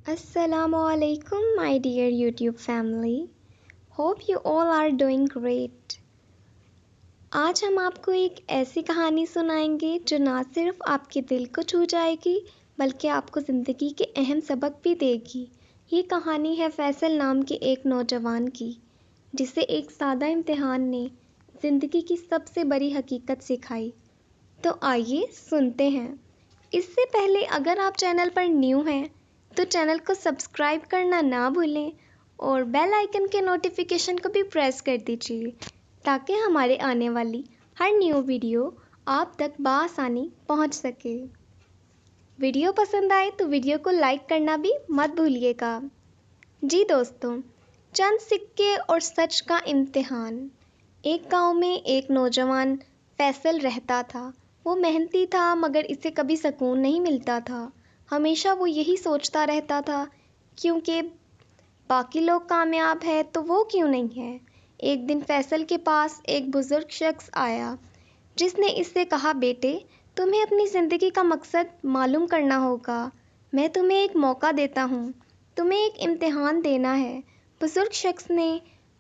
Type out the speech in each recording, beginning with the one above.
Assalamu alaikum, my dear YouTube family. Hope you all are doing great. आज हम आपको एक ऐसी कहानी सुनाएंगे जो ना सिर्फ आपके दिल को छू जाएगी बल्कि आपको ज़िंदगी के अहम सबक भी देगी। ये कहानी है फैसल नाम के एक नौजवान की, जिसे एक सादा इम्तिहान ने ज़िंदगी की सबसे बड़ी हकीकत सिखाई। तो आइए सुनते हैं। इससे पहले अगर आप चैनल पर न्यू हैं तो चैनल को सब्सक्राइब करना ना भूलें और बेल आइकन के नोटिफिकेशन को भी प्रेस कर दीजिए ताकि हमारे आने वाली हर न्यू वीडियो आप तक बआसानी पहुंच सके। वीडियो पसंद आए तो वीडियो को लाइक करना भी मत भूलिएगा। जी दोस्तों, चंद सिक्के और सच का इम्तिहान। एक गांव में एक नौजवान फैसल रहता था। वो मेहनती था मगर इसे कभी सुकून नहीं मिलता था। हमेशा वो यही सोचता रहता था, क्योंकि बाकी लोग कामयाब है तो वो क्यों नहीं है। एक दिन फैसल के पास एक बुज़ुर्ग शख्स आया, जिसने इससे कहा, बेटे, तुम्हें अपनी ज़िंदगी का मकसद मालूम करना होगा। मैं तुम्हें एक मौका देता हूँ, तुम्हें एक इम्तिहान देना है। बुज़ुर्ग शख्स ने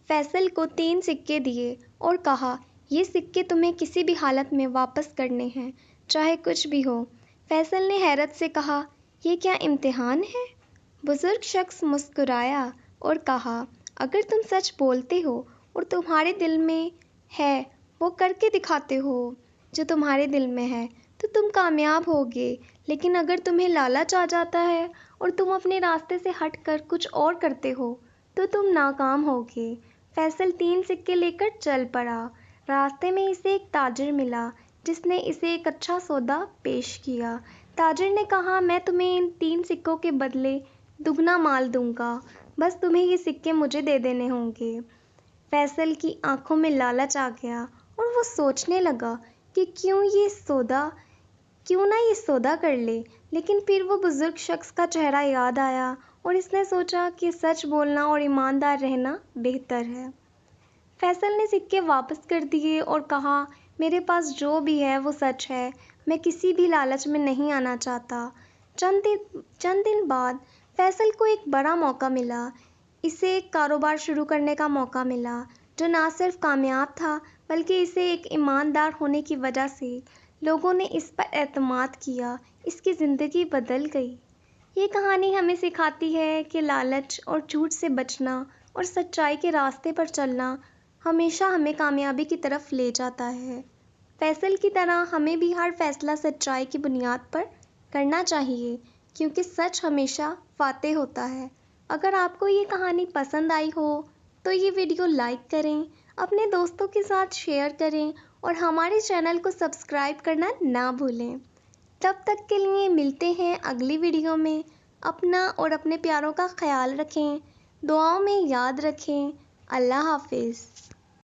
फैसल को 3 सिक्के दिए और कहा, ये सिक्के तुम्हें किसी भी हालत में वापस करने हैं, चाहे कुछ भी हो। फैसल ने हैरत से कहा, ये क्या इम्तिहान है? बुज़ुर्ग शख्स मुस्कुराया और कहा, अगर तुम सच बोलते हो और तुम्हारे दिल में है वो करके दिखाते हो जो तुम्हारे दिल में है तो तुम कामयाब होगे। लेकिन अगर तुम्हें लालच आ जाता है और तुम अपने रास्ते से हट कर कुछ और करते हो तो तुम नाकाम होगे। फैसल 3 सिक्के लेकर चल पड़ा। रास्ते में इसे एक ताजिर मिला, जिसने इसे एक अच्छा सौदा पेश किया। ताजिर ने कहा, मैं तुम्हें इन 3 सिक्कों के बदले दुगना माल दूंगा, बस तुम्हें ये सिक्के मुझे दे देने होंगे। फैसल की आंखों में लालच आ गया और वो सोचने लगा कि क्यों ना ये सौदा कर ले। लेकिन फिर वो बुज़ुर्ग शख्स का चेहरा याद आया और इसने सोचा कि सच बोलना और ईमानदार रहना बेहतर है। फैसल ने सिक्के वापस कर दिए और कहा, मेरे पास जो भी है वो सच है, मैं किसी भी लालच में नहीं आना चाहता। चंद दिन बाद फैसल को एक बड़ा मौका मिला। इसे एक कारोबार शुरू करने का मौका मिला जो ना सिर्फ कामयाब था बल्कि इसे एक ईमानदार होने की वजह से लोगों ने इस पर एतमाद किया। इसकी ज़िंदगी बदल गई। ये कहानी हमें सिखाती है कि लालच और झूठ से बचना और सच्चाई के रास्ते पर चलना हमेशा हमें कामयाबी की तरफ ले जाता है। फैसल की तरह हमें भी हर फैसला सच्चाई की बुनियाद पर करना चाहिए, क्योंकि सच हमेशा फ़ातेह होता है। अगर आपको ये कहानी पसंद आई हो तो ये वीडियो लाइक करें, अपने दोस्तों के साथ शेयर करें और हमारे चैनल को सब्सक्राइब करना ना भूलें। तब तक के लिए मिलते हैं अगली वीडियो में। अपना और अपने प्यारों का ख्याल रखें, दुआओं में याद रखें। अल्लाह हाफिज़।